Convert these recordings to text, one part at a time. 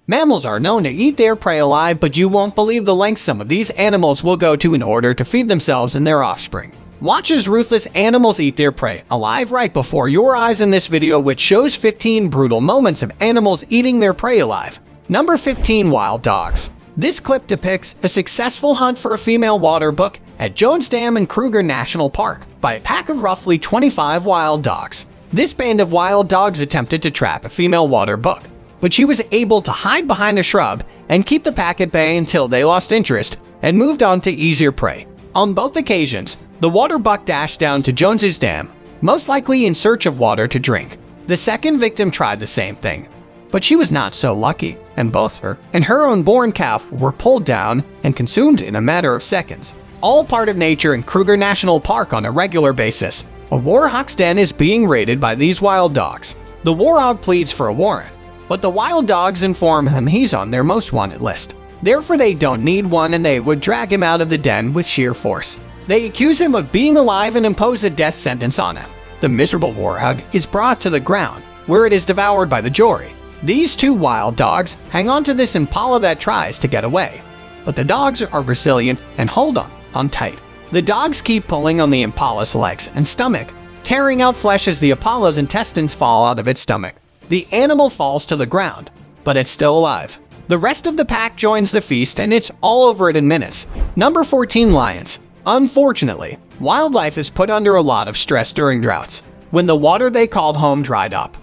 Mammals are known to eat their prey alive, but you won't believe the lengths some of these animals will go to in order to feed themselves and their offspring. Watch as ruthless animals eat their prey alive right before your eyes in this video, which shows 15 brutal moments of animals eating their prey alive. Number 15. Wild dogs. This clip depicts a successful hunt for a female water buck at Jones Dam in Kruger National Park by a pack of roughly 25 wild dogs. This band of wild dogs attempted to trap a female water buck, but she was able to hide behind a shrub and keep the pack at bay until they lost interest and moved on to easier prey. On both occasions, the water buck dashed down to Jones's Dam, most likely in search of water to drink. The second victim tried the same thing, but she was not so lucky, and both her and her unborn calf were pulled down and consumed in a matter of seconds. All part of nature in Kruger National Park on a regular basis. A warhawk's den is being raided by these wild dogs. The warhawk pleads for a warrant, but the wild dogs inform him he's on their most wanted list. Therefore, they don't need one and they would drag him out of the den with sheer force. They accuse him of being alive and impose a death sentence on him. The miserable warhog is brought to the ground, where it is devoured by the jury. These two wild dogs hang on to this impala that tries to get away, but the dogs are resilient and hold on tight. The dogs keep pulling on the impala's legs and stomach, tearing out flesh as the impala's intestines fall out of its stomach. The animal falls to the ground, but it's still alive. The rest of the pack joins the feast and it's all over it in minutes. Number 14. Lions. Unfortunately, wildlife is put under a lot of stress during droughts, when the water they called home dried up.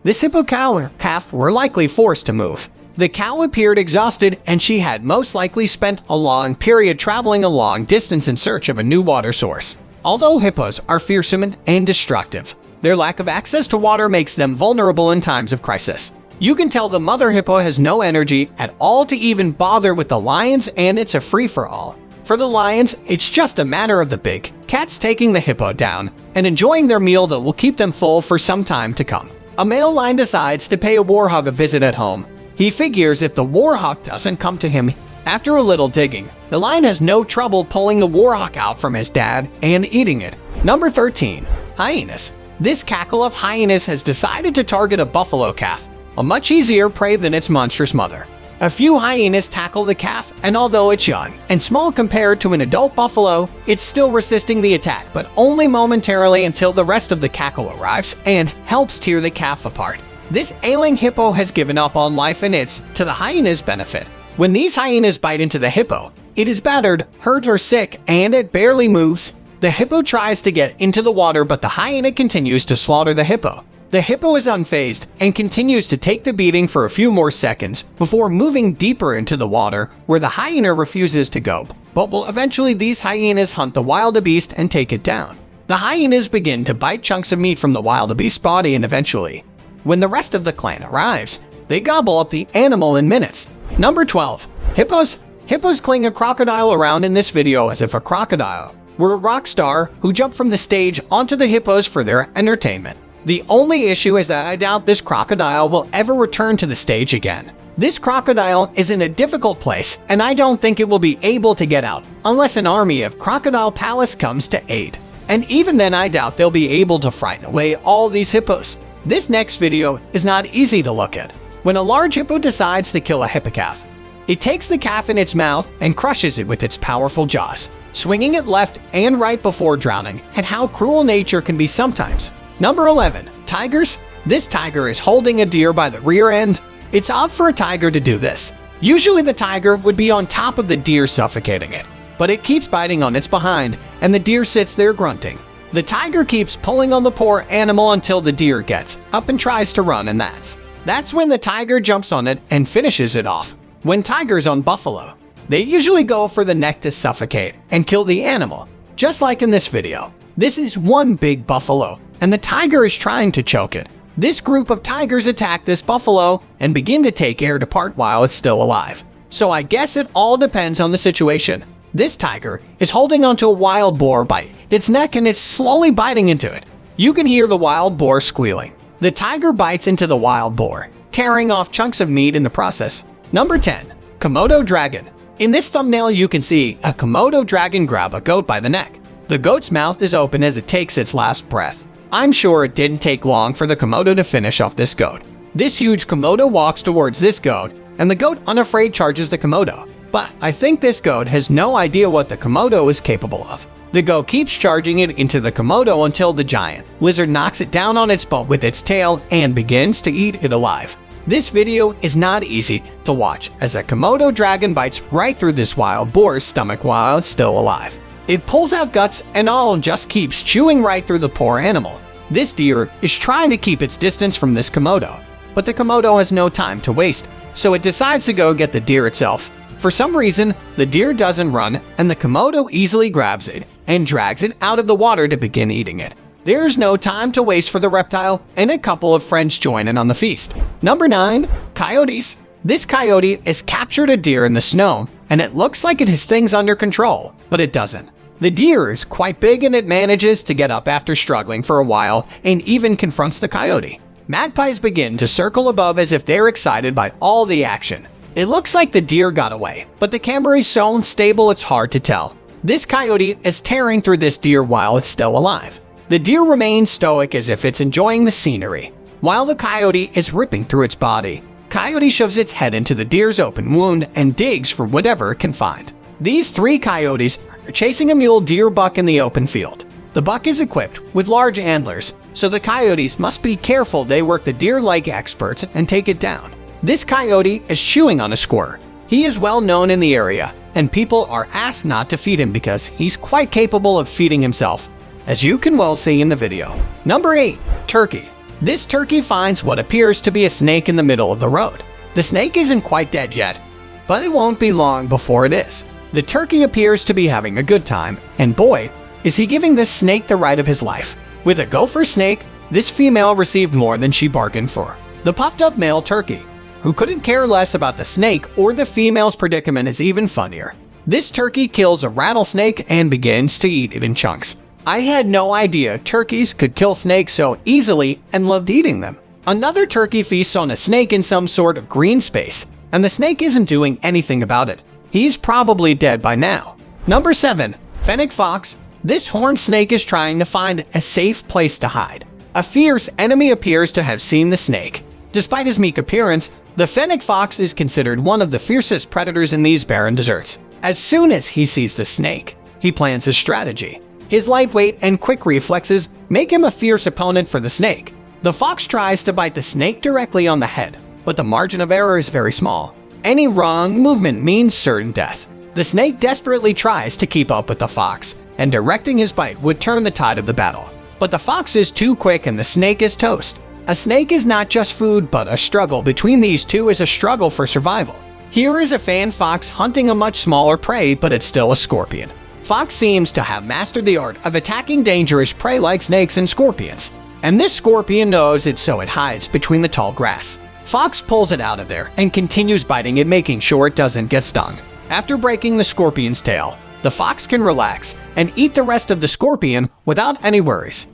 This hippo cow or calf were likely forced to move. The cow appeared exhausted and she had most likely spent a long period traveling a long distance in search of a new water source. Although hippos are fearsome and destructive, their lack of access to water makes them vulnerable in times of crisis. You can tell the mother hippo has no energy at all to even bother with the lions, and it's a free-for-all. For the lions, it's just a matter of the big cats taking the hippo down and enjoying their meal that will keep them full for some time to come. A male lion decides to pay a warhog a visit at home. He figures if the warhog doesn't come to him after a little digging, the lion has no trouble pulling the warhog out from his dad and eating it. Number 13. Hyenas. This cackle of hyenas has decided to target a buffalo calf, a much easier prey than its monstrous mother. A few hyenas tackle the calf, and although it's young and small compared to an adult buffalo, it's still resisting the attack, but only momentarily until the rest of the cackle arrives and helps tear the calf apart. This ailing hippo has given up on life, and it's to the hyena's benefit. When these hyenas bite into the hippo, it is battered, hurt, or sick, and it barely moves. The hippo tries to get into the water, but the hyena continues to slaughter the hippo. The hippo is unfazed and continues to take the beating for a few more seconds before moving deeper into the water, where the hyena refuses to go. But will eventually these hyenas hunt the wildebeest and take it down. The hyenas begin to bite chunks of meat from the wildebeest's body, and eventually, when the rest of the clan arrives, they gobble up the animal in minutes. Number 12. Hippos. Hippos cling a crocodile around in this video as if a crocodile were a rock star who jumped from the stage onto the hippos for their entertainment. The only issue is that I doubt this crocodile will ever return to the stage again. This crocodile is in a difficult place, and I don't think it will be able to get out unless an army of Crocodile Palace comes to aid. And even then, I doubt they'll be able to frighten away all these hippos. This next video is not easy to look at. When a large hippo decides to kill a hippocalf, it takes the calf in its mouth and crushes it with its powerful jaws, swinging it left and right before drowning, and how cruel nature can be sometimes. Number 11. Tigers. This tiger is holding a deer by the rear end. It's odd for a tiger to do this. Usually the tiger would be on top of the deer suffocating it, but it keeps biting on its behind, and the deer sits there grunting. The tiger keeps pulling on the poor animal until the deer gets up and tries to run, and that's when the tiger jumps on it and finishes it off. When tigers on buffalo, they usually go for the neck to suffocate and kill the animal, just like in this video. This is one big buffalo, and the tiger is trying to choke it. This group of tigers attack this buffalo and begin to take air to part while it's still alive. So I guess it all depends on the situation. This tiger is holding onto a wild boar by its neck, and it's slowly biting into it. You can hear the wild boar squealing. The tiger bites into the wild boar, tearing off chunks of meat in the process. Number 10. Komodo dragon. In this thumbnail, you can see a Komodo dragon grab a goat by the neck. The goat's mouth is open as it takes its last breath. I'm sure it didn't take long for the Komodo to finish off this goat. This huge Komodo walks towards this goat and the goat unafraid charges the Komodo. But I think this goat has no idea what the Komodo is capable of. The goat keeps charging it into the Komodo until the giant lizard knocks it down on its butt with its tail and begins to eat it alive. This video is not easy to watch as a Komodo dragon bites right through this wild boar's stomach while it's still alive. It pulls out guts and all and just keeps chewing right through the poor animal. This deer is trying to keep its distance from this Komodo, but the Komodo has no time to waste, so it decides to go get the deer itself. For some reason, the deer doesn't run, and the Komodo easily grabs it and drags it out of the water to begin eating it. There's no time to waste for the reptile, and a couple of friends join in on the feast. Number 9. Coyotes. This coyote has captured a deer in the snow, and it looks like it has things under control, but it doesn't. The deer is quite big and it manages to get up after struggling for a while and even confronts the coyote. Magpies begin to circle above as if they're excited by all the action. It looks like the deer got away, but the camera is so unstable it's hard to tell. This coyote is tearing through this deer while it's still alive. The deer remains stoic as if it's enjoying the scenery. While the coyote is ripping through its body, coyote shoves its head into the deer's open wound and digs for whatever it can find. These 3 coyotes are chasing a mule deer buck in the open field. The buck is equipped with large antlers, so the coyotes must be careful they work the deer like experts and take it down. This coyote is chewing on a squirrel. He is well known in the area, and people are asked not to feed him because he's quite capable of feeding himself, as you can well see in the video. Number 8. Turkey. This turkey finds what appears to be a snake in the middle of the road. The snake isn't quite dead yet, but it won't be long before it is. The turkey appears to be having a good time, and boy, is he giving this snake the ride of his life. With a gopher snake, this female received more than she bargained for. The puffed-up male turkey, who couldn't care less about the snake or the female's predicament, is even funnier. This turkey kills a rattlesnake and begins to eat it in chunks. I had no idea turkeys could kill snakes so easily and loved eating them. Another turkey feasts on a snake in some sort of green space, and the snake isn't doing anything about it. He's probably dead by now. Number 7. Fennec fox. This horned snake is trying to find a safe place to hide. A fierce enemy appears to have seen the snake. Despite his meek appearance, the fennec fox is considered one of the fiercest predators in these barren deserts. As soon as he sees the snake, he plans his strategy. His lightweight and quick reflexes make him a fierce opponent for the snake. The fox tries to bite the snake directly on the head, but the margin of error is very small. Any wrong movement means certain death. The snake desperately tries to keep up with the fox, and directing his bite would turn the tide of the battle. But the fox is too quick and the snake is toast. A snake is not just food, but a struggle between these two is a struggle for survival. Here is a fan fox hunting a much smaller prey, but it's still a scorpion. Fox seems to have mastered the art of attacking dangerous prey like snakes and scorpions. And this scorpion knows it, so it hides between the tall grass. Fox pulls it out of there and continues biting it, making sure it doesn't get stung. After breaking the scorpion's tail, the fox can relax and eat the rest of the scorpion without any worries.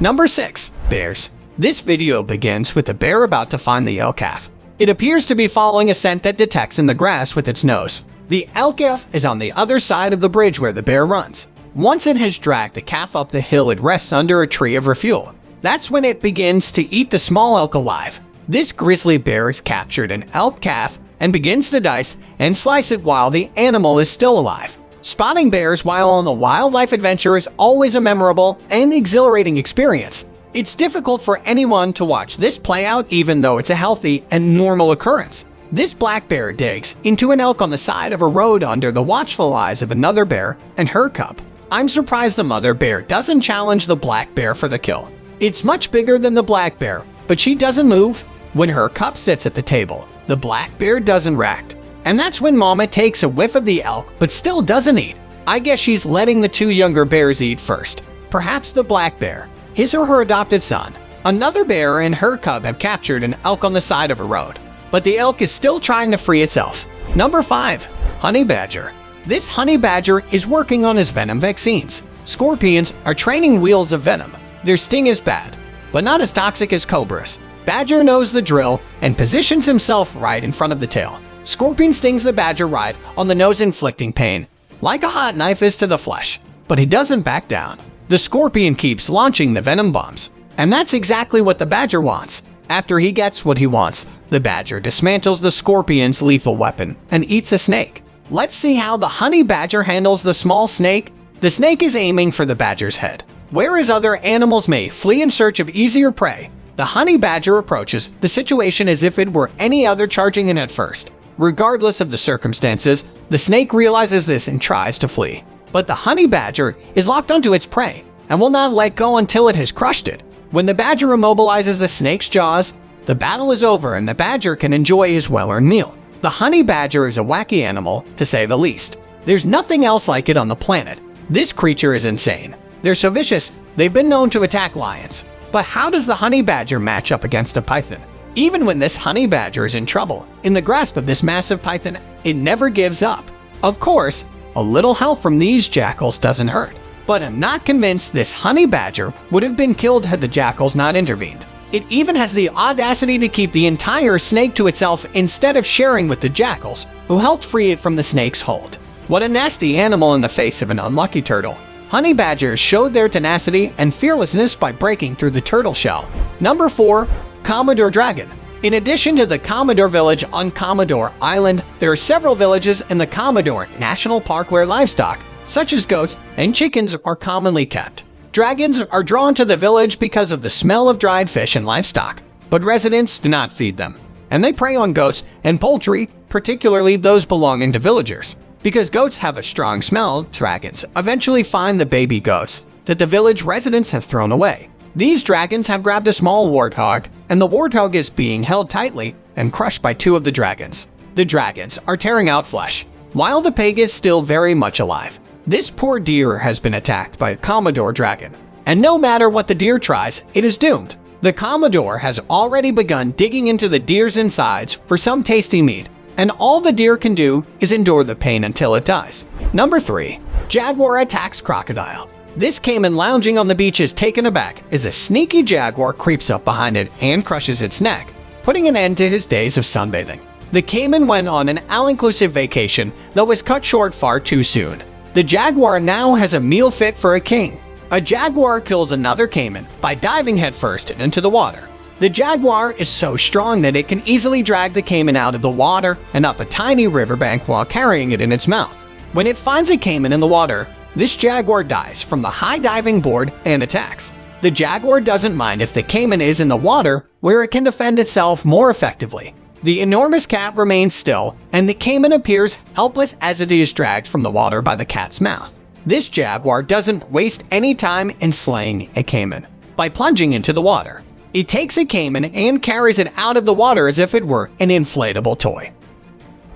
Number 6. Bears. This video begins with the bear about to find the elk calf. It appears to be following a scent that detects in the grass with its nose. The elk calf is on the other side of the bridge where the bear runs. Once it has dragged the calf up the hill, it rests under a tree of refuel. That's when it begins to eat the small elk alive. This grizzly bear has captured an elk calf and begins to dice and slice it while the animal is still alive. Spotting bears while on a wildlife adventure is always a memorable and exhilarating experience. It's difficult for anyone to watch this play out, even though it's a healthy and normal occurrence. This black bear digs into an elk on the side of a road under the watchful eyes of another bear and her cub. I'm surprised the mother bear doesn't challenge the black bear for the kill. It's much bigger than the black bear, but she doesn't move. When her cub sits at the table, the black bear doesn't react. And that's when Mama takes a whiff of the elk but still doesn't eat. I guess she's letting the 2 younger bears eat first. Perhaps the black bear, his or her adopted son. Another bear and her cub have captured an elk on the side of a road, but the elk is still trying to free itself. Number 5. Honey badger. This honey badger is working on his venom vaccines. Scorpions are training wheels of venom. Their sting is bad, but not as toxic as cobras. Badger knows the drill and positions himself right in front of the tail. Scorpion stings the badger right on the nose, inflicting pain, like a hot knife is to the flesh, but he doesn't back down. The scorpion keeps launching the venom bombs, and that's exactly what the badger wants. After he gets what he wants, the badger dismantles the scorpion's lethal weapon and eats a snake. Let's see how the honey badger handles the small snake. The snake is aiming for the badger's head. Whereas other animals may flee in search of easier prey, the honey badger approaches the situation as if it were any other, charging in at first. Regardless of the circumstances, the snake realizes this and tries to flee. But the honey badger is locked onto its prey and will not let go until it has crushed it. When the badger immobilizes the snake's jaws, the battle is over and the badger can enjoy his well-earned meal. The honey badger is a wacky animal, to say the least. There's nothing else like it on the planet. This creature is insane. They're so vicious, they've been known to attack lions. But how does the honey badger match up against a python? Even when this honey badger is in trouble, in the grasp of this massive python, it never gives up. Of course, a little help from these jackals doesn't hurt. But I'm not convinced this honey badger would have been killed had the jackals not intervened. It even has the audacity to keep the entire snake to itself instead of sharing with the jackals, who helped free it from the snake's hold. What a nasty animal in the face of an unlucky turtle. Honey badgers showed their tenacity and fearlessness by breaking through the turtle shell. Number 4. Commodore Dragon. In addition to the Commodore Village on Commodore Island, there are several villages in the Commodore National Park where livestock, such as goats and chickens, are commonly kept. Dragons are drawn to the village because of the smell of dried fish and livestock, but residents do not feed them, and they prey on goats and poultry, particularly those belonging to villagers. Because goats have a strong smell, dragons eventually find the baby goats that the village residents have thrown away. These dragons have grabbed a small warthog, and the warthog is being held tightly and crushed by 2 of the dragons. The dragons are tearing out flesh, while the pig is still very much alive. This poor deer has been attacked by a Commodore Dragon, and no matter what the deer tries, it is doomed. The Commodore has already begun digging into the deer's insides for some tasty meat, and all the deer can do is endure the pain until it dies. Number 3. Jaguar attacks crocodile. This caiman lounging on the beach is taken aback as a sneaky jaguar creeps up behind it and crushes its neck, putting an end to his days of sunbathing. The caiman went on an all-inclusive vacation that was cut short far too soon. The jaguar now has a meal fit for a king. A jaguar kills another caiman by diving headfirst into the water. The jaguar is so strong that it can easily drag the caiman out of the water and up a tiny riverbank while carrying it in its mouth. When it finds a caiman in the water, this jaguar dives from the high diving board and attacks. The jaguar doesn't mind if the caiman is in the water, where it can defend itself more effectively. The enormous cat remains still, and the caiman appears helpless as it is dragged from the water by the cat's mouth. This jaguar doesn't waste any time in slaying a caiman by plunging into the water. It takes a caiman and carries it out of the water as if it were an inflatable toy.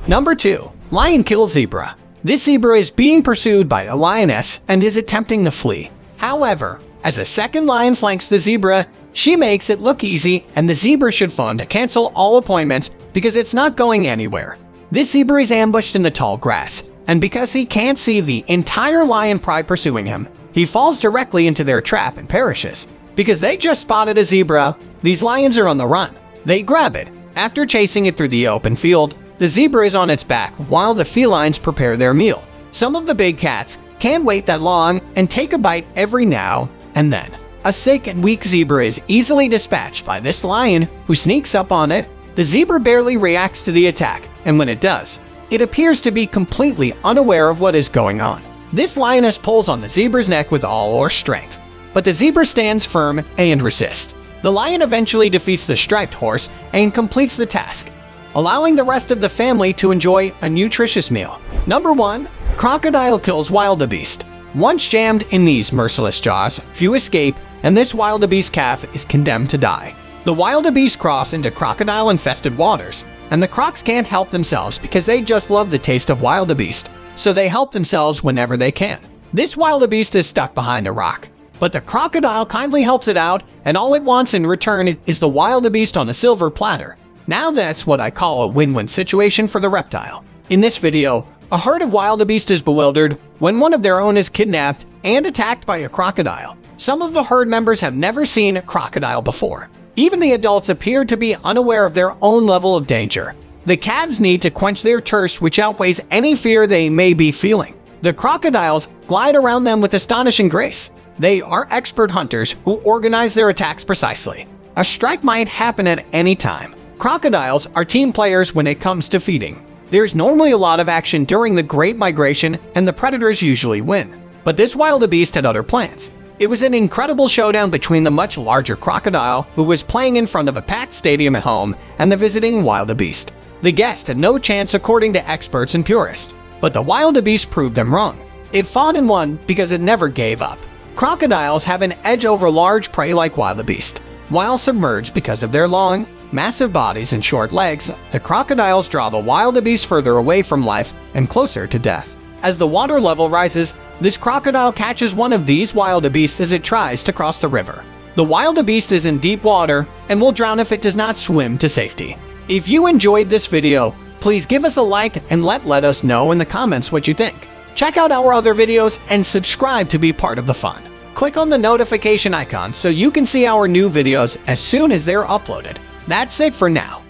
Number 2. Lion kills zebra. This zebra is being pursued by a lioness and is attempting to flee. However, as a second lion flanks the zebra, she makes it look easy, and the zebra should phone to cancel all appointments because it's not going anywhere. This zebra is ambushed in the tall grass, and because he can't see the entire lion pride pursuing him, he falls directly into their trap and perishes. Because they just spotted a zebra, these lions are on the run. They grab it. After chasing it through the open field, the zebra is on its back while the felines prepare their meal. Some of the big cats can't wait that long and take a bite every now and then. A sick and weak zebra is easily dispatched by this lion, who sneaks up on it. The zebra barely reacts to the attack, and when it does, it appears to be completely unaware of what is going on. This lioness pulls on the zebra's neck with all her strength, but the zebra stands firm and resists. The lion eventually defeats the striped horse and completes the task, allowing the rest of the family to enjoy a nutritious meal. Number 1. Crocodile kills wildebeest. Once jammed in these merciless jaws, few escape, and this wildebeest calf is condemned to die. The wildebeest cross into crocodile-infested waters, and the crocs can't help themselves because they just love the taste of wildebeest, so they help themselves whenever they can. This wildebeest is stuck behind a rock, but the crocodile kindly helps it out, and all it wants in return is the wildebeest on a silver platter. Now that's what I call a win-win situation for the reptile. In this video, a herd of wildebeest is bewildered when one of their own is kidnapped and attacked by a crocodile. Some of the herd members have never seen a crocodile before. Even the adults appear to be unaware of their own level of danger. The calves need to quench their thirst, which outweighs any fear they may be feeling. The crocodiles glide around them with astonishing grace. They are expert hunters who organize their attacks precisely. A strike might happen at any time. Crocodiles are team players when it comes to feeding. There's normally a lot of action during the Great Migration, and the predators usually win. But this wildebeest had other plans. It was an incredible showdown between the much larger crocodile, who was playing in front of a packed stadium at home, and the visiting wildebeest. The guest had no chance according to experts and purists, but the wildebeest proved them wrong. It fought and won because it never gave up. Crocodiles have an edge over large prey like wildebeest. While submerged because of their long, massive bodies and short legs, the crocodiles draw the wildebeest further away from life and closer to death. As the water level rises, this crocodile catches one of these wildebeests as it tries to cross the river. The wildebeest is in deep water and will drown if it does not swim to safety. If you enjoyed this video, please give us a like and let us know in the comments what you think. Check out our other videos and subscribe to be part of the fun. Click on the notification icon so you can see our new videos as soon as they're uploaded. That's it for now.